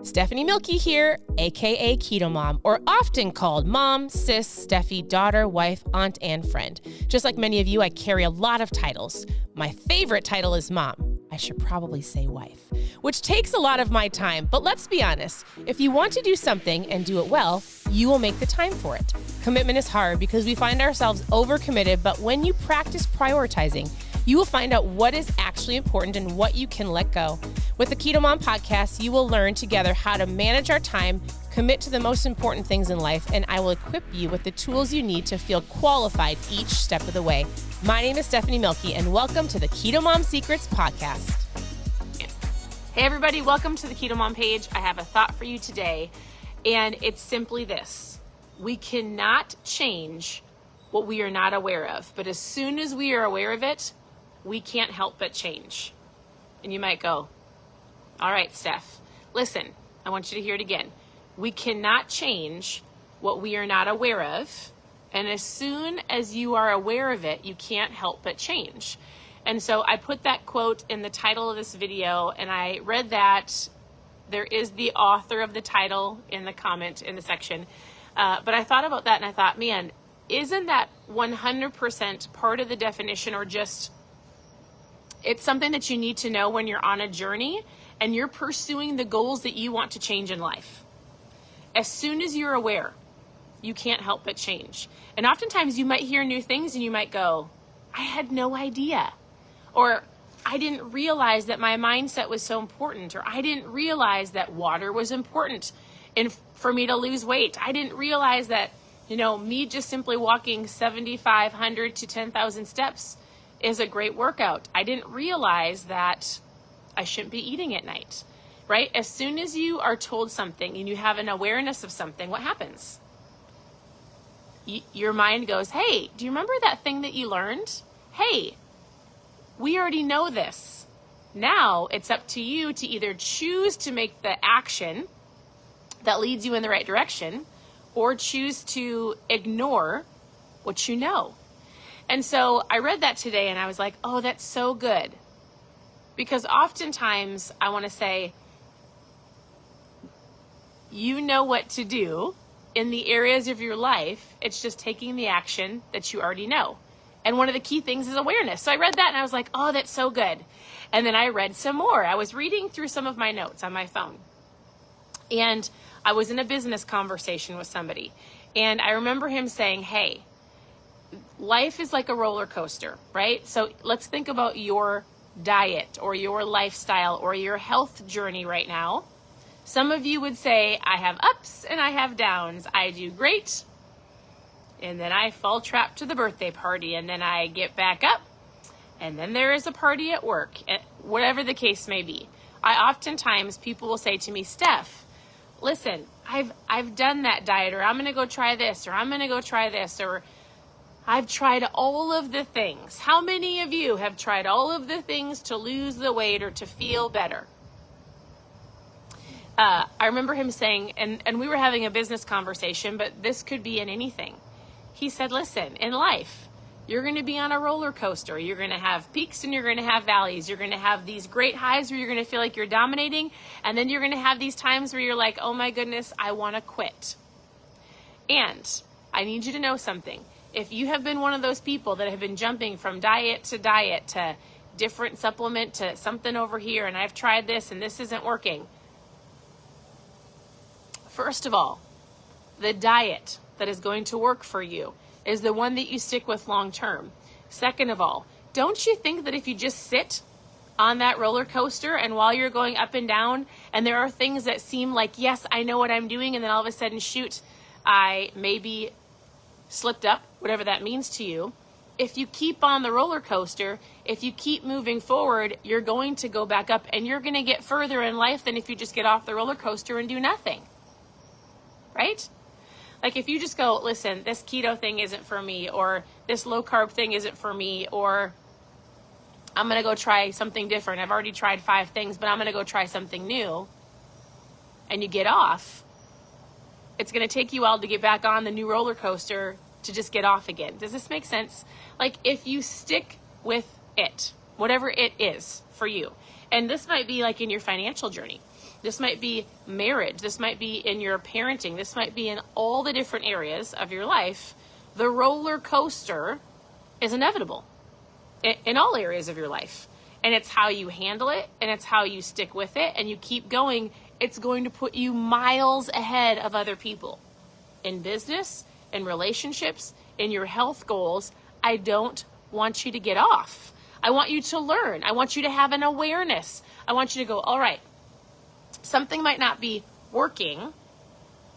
Stephanie Mielke here, aka Keto Mom, or often called mom, sis, Steffi, daughter, wife, aunt, and friend. Just like many of you, I carry a lot of titles. My favorite title is mom. I should probably say wife, which takes a lot of my time. But let's be honest, if you want to do something and do it well, you will make the time for it. Commitment is hard because we find ourselves overcommitted, but when you practice prioritizing, you will find out what is actually important and what you can let go. With the Keto Mom podcast, you will learn together how to manage our time, commit to the most important things in life, and I will equip you with the tools you need to feel qualified each step of the way. My name is Stephanie Mielke, and welcome to the Keto Mom Secrets podcast. Hey everybody, welcome to the Keto Mom page. I have a thought for you today, and it's simply this. We cannot change what we are not aware of, but as soon as we are aware of it, we can't help but change. And you might go, all right, Steph, listen, I want you to hear it again. We cannot change what we are not aware of. And as soon as you are aware of it, you can't help but change. And so I put that quote in the title of this video, and I read that. There is the author of the title in the comment in the section. But I thought about that and I thought, man, isn't that 100% part of the definition, or just it's something that you need to know when you're on a journey and you're pursuing the goals that you want to change in life. As soon as you're aware, you can't help but change. And oftentimes you might hear new things and you might go, I had no idea. Or I didn't realize that my mindset was so important. Or I didn't realize that water was important for me to lose weight. I didn't realize that, me just simply walking 7,500 to 10,000 steps is a great workout. I didn't realize that I shouldn't be eating at night, right? As soon as you are told something and you have an awareness of something, what happens? Your mind goes, hey, do you remember that thing that you learned? Hey, we already know this. Now it's up to you to either choose to make the action that leads you in the right direction, or choose to ignore what you know. And so I read that today and I was like, oh, that's so good. Because oftentimes I want to say, you know what to do in the areas of your life. It's just taking the action that you already know. And one of the key things is awareness. So I read that and I was like, oh, that's so good. And then I read some more. I was reading through some of my notes on my phone. And I was in a business conversation with somebody. And I remember him saying, hey, life is like a roller coaster, right? So let's think about your diet or your lifestyle or your health journey right now. Some of you would say, I have ups and I have downs. I do great, and then I fall trapped to the birthday party, and then I get back up, and then there is a party at work, whatever the case may be. Oftentimes people will say to me, Steph, listen, I've done that diet, or I'm going to go try this, or I'm going to go try this, or I've tried all of the things. How many of you have tried all of the things to lose the weight or to feel better? I remember him saying, and we were having a business conversation, but this could be in anything. He said, listen, in life, you're going to be on a roller coaster. You're going to have peaks and you're going to have valleys. You're going to have these great highs where you're going to feel like you're dominating. And then you're going to have these times where you're like, oh my goodness, I want to quit. And I need you to know something. If you have been one of those people that have been jumping from diet to different supplement to something over here, and I've tried this and this isn't working. First of all, the diet that is going to work for you is the one that you stick with long term. Second of all, don't you think that if you just sit on that roller coaster and while you're going up and down and there are things that seem like, yes, I know what I'm doing, and then all of a sudden, shoot, I maybe slipped up, whatever that means to you. If you keep on the roller coaster, if you keep moving forward, you're going to go back up and you're going to get further in life than if you just get off the roller coaster and do nothing. Right? Like if you just go, listen, this keto thing isn't for me, or this low carb thing isn't for me, or I'm going to go try something different. I've already tried 5 things, but I'm going to go try something new. And you get off. It's going to take you a while to get back on the new roller coaster to just get off again. Does this make sense? Like if you stick with it, whatever it is for you, and this might be like in your financial journey. This might be marriage. This might be in your parenting. This might be in all the different areas of your life. The roller coaster is inevitable in all areas of your life. And it's how you handle it, and it's how you stick with it, and you keep going. It's going to put you miles ahead of other people in business, in relationships, in your health goals. I don't want you to get off. I want you to learn. I want you to have an awareness. I want you to go, all right, something might not be working.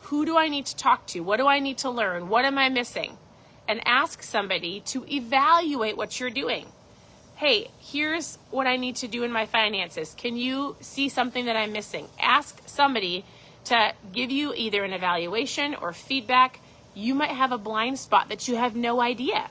Who do I need to talk to? What do I need to learn? What am I missing? And ask somebody to evaluate what you're doing. Hey, here's what I need to do in my finances. Can you see something that I'm missing? Ask somebody to give you either an evaluation or feedback. You might have a blind spot that you have no idea.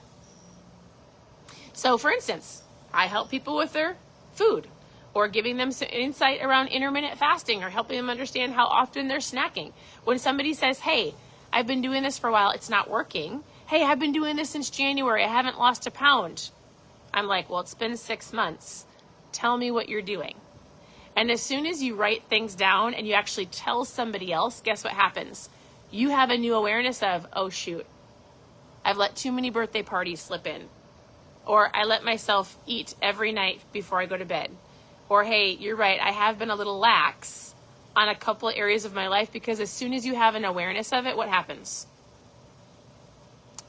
So for instance, I help people with their food, or giving them some insight around intermittent fasting, or helping them understand how often they're snacking. When somebody says, hey, I've been doing this for a while, it's not working. Hey, I've been doing this since January, I haven't lost a pound. I'm like, well, it's been 6 months. Tell me what you're doing. And as soon as you write things down and you actually tell somebody else, guess what happens? You have a new awareness of, oh shoot, I've let too many birthday parties slip in. Or I let myself eat every night before I go to bed. Or hey, you're right, I have been a little lax on a couple of areas of my life, because as soon as you have an awareness of it, what happens?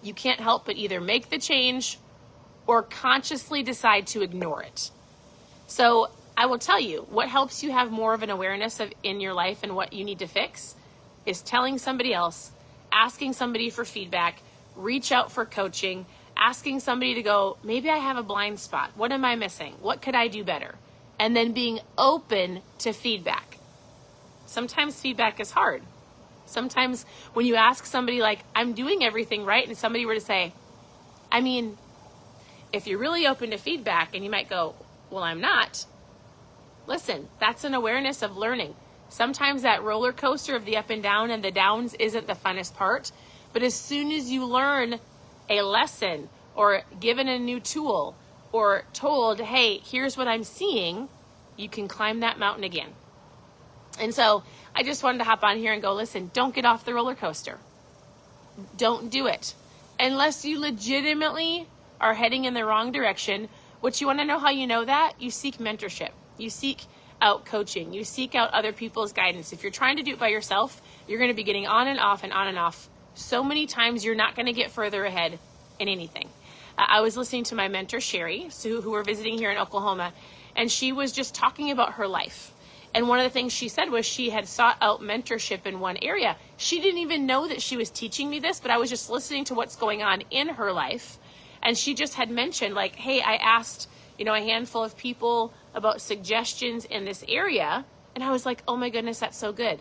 You can't help but either make the change or consciously decide to ignore it. So I will tell you, what helps you have more of an awareness of in your life and what you need to fix is telling somebody else, asking somebody for feedback, reach out for coaching, asking somebody to go, maybe I have a blind spot. What am I missing? What could I do better? And then being open to feedback. Sometimes feedback is hard. Sometimes when you ask somebody like, I'm doing everything right, and somebody were to say, I mean, if you're really open to feedback, and you might go, well, I'm not. Listen, that's an awareness of learning. Sometimes that roller coaster of the up and down and the downs isn't the funnest part. But as soon as you learn a lesson, or given a new tool, or told, hey, here's what I'm seeing, you can climb that mountain again. And so I just wanted to hop on here and go, listen, don't get off the roller coaster. Don't do it. Unless you legitimately are heading in the wrong direction. What you want to know how you know that? You seek mentorship. You seek out coaching. You seek out other people's guidance. If you're trying to do it by yourself, you're going to be getting on and off and on and off. So many times you're not going to get further ahead in anything. I was listening to my mentor, Sherry, who we're visiting here in Oklahoma, and she was just talking about her life. And one of the things she said was she had sought out mentorship in one area. She didn't even know that she was teaching me this, but I was just listening to what's going on in her life. And she just had mentioned, like, hey, I asked, a handful of people about suggestions in this area. And I was like, oh my goodness, that's so good.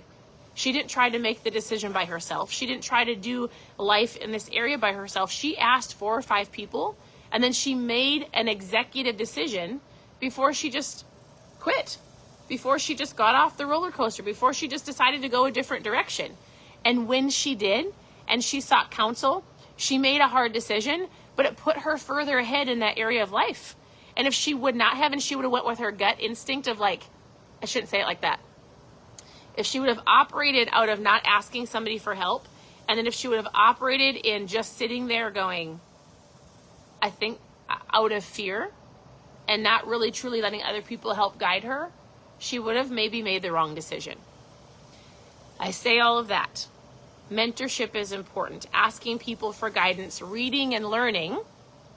She didn't try to make the decision by herself. She didn't try to do life in this area by herself. She asked 4 or 5 people, and then she made an executive decision before she just quit, before she just got off the roller coaster, before she just decided to go a different direction. And when she did, and she sought counsel, she made a hard decision, but it put her further ahead in that area of life. And if she would not have, and she would have went with her gut instinct of like, I shouldn't say it like that. If she would have operated out of not asking somebody for help, and then if she would have operated in just sitting there going, I think out of fear and not really truly letting other people help guide her, she would have maybe made the wrong decision. I say all of that. Mentorship is important. Asking people for guidance, reading and learning,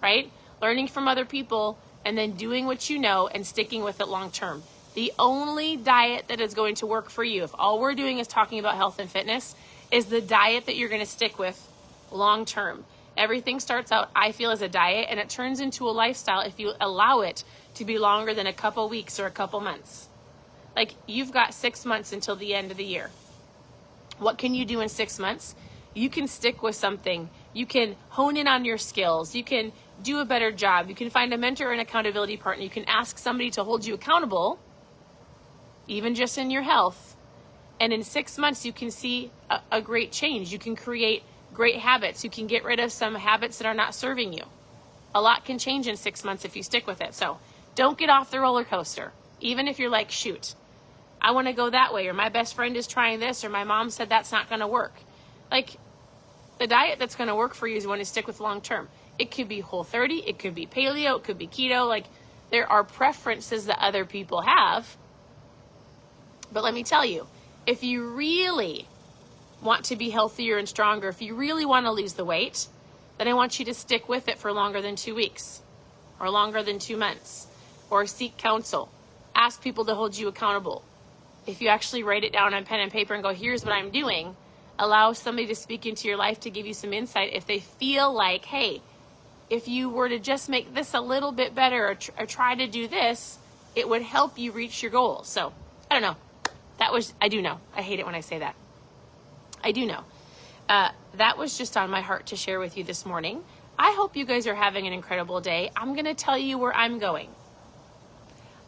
right? Learning from other people, and then doing what you know and sticking with it long term. The only diet that is going to work for you, if all we're doing is talking about health and fitness, is the diet that you're going to stick with long term. Everything starts out, I feel, as a diet, and it turns into a lifestyle if you allow it to be longer than a couple weeks or a couple months. Like, you've got 6 months until the end of the year. What can you do in 6 months? You can stick with something. You can hone in on your skills. You can do a better job. You can find a mentor or an accountability partner. You can ask somebody to hold you accountable, even just in your health. And in 6 months, you can see a great change. You can create great habits. You can get rid of some habits that are not serving you. A lot can change in 6 months if you stick with it. So don't get off the roller coaster. Even if you're like, shoot, I want to go that way, or my best friend is trying this, or my mom said that's not going to work. Like, the diet that's going to work for you is one to stick with long term. It could be Whole30, it could be paleo, it could be keto. Like, there are preferences that other people have. But let me tell you, if you really want to be healthier and stronger, if you really want to lose the weight, then I want you to stick with it for longer than 2 weeks, or longer than 2 months, or seek counsel. Ask people to hold you accountable. If you actually write it down on pen and paper and go, here's what I'm doing, allow somebody to speak into your life to give you some insight. If they feel like, hey, if you were to just make this a little bit better, or try to do this, it would help you reach your goals. So, I don't know. I do know. I hate it when I say that. I do know. That was just on my heart to share with you this morning. I hope you guys are having an incredible day. I'm going to tell you where I'm going.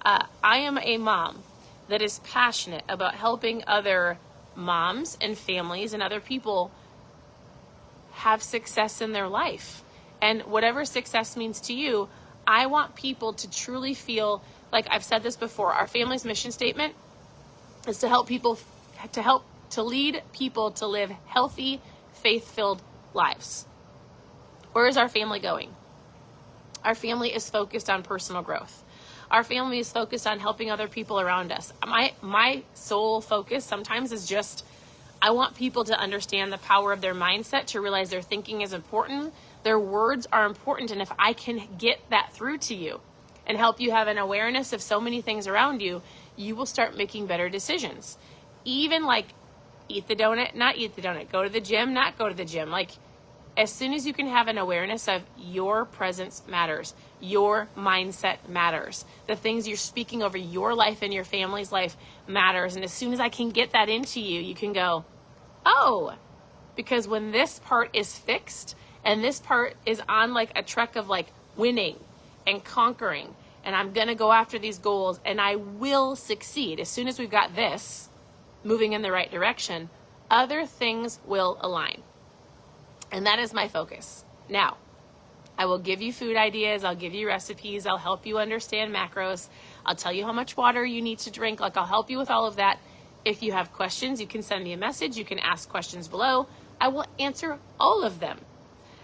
I am a mom that is passionate about helping other moms and families and other people have success in their life. And whatever success means to you, I want people to truly feel, like I've said this before, our family's mission statement is to help lead people to live healthy, faith-filled lives. Where is our family going? Our family is focused on personal growth. Our family is focused on helping other people around us. My sole focus sometimes is just, I want people to understand the power of their mindset, to realize their thinking is important, their words are important, and if I can get that through to you and help you have an awareness of so many things around you, you will start making better decisions. Even like, eat the donut, not eat the donut, go to the gym, not go to the gym. Like, as soon as you can have an awareness of your presence matters, your mindset matters, the things you're speaking over your life and your family's life matters. And as soon as I can get that into you, you can go, oh, because when this part is fixed and this part is on like a trek of like winning and conquering, and I'm going to go after these goals and I will succeed. As soon as we've got this moving in the right direction, other things will align. And that is my focus. Now, I will give you food ideas. I'll give you recipes. I'll help you understand macros. I'll tell you how much water you need to drink. Like, I'll help you with all of that. If you have questions, you can send me a message. You can ask questions below. I will answer all of them.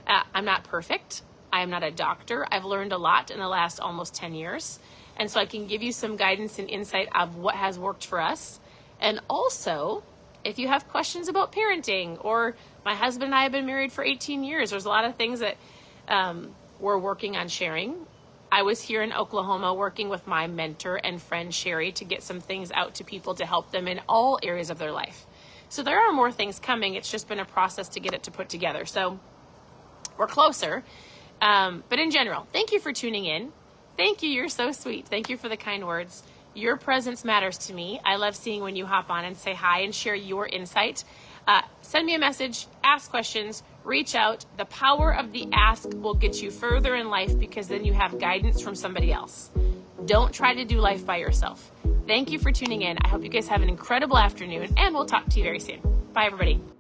I'm not perfect. I am not a doctor. I've learned a lot in the last almost 10 years. And so I can give you some guidance and insight of what has worked for us. And also, if you have questions about parenting, or my husband and I have been married for 18 years, there's a lot of things that we're working on sharing. I was here in Oklahoma working with my mentor and friend Sherry to get some things out to people to help them in all areas of their life. So there are more things coming. It's just been a process to get it to put together. So we're closer. But in general, thank you for tuning in. Thank you. You're so sweet. Thank you for the kind words. Your presence matters to me. I love seeing when you hop on and say hi and share your insight. Send me a message, ask questions, reach out. The power of the ask will get you further in life, because then you have guidance from somebody else. Don't try to do life by yourself. Thank you for tuning in. I hope you guys have an incredible afternoon, and we'll talk to you very soon. Bye, everybody.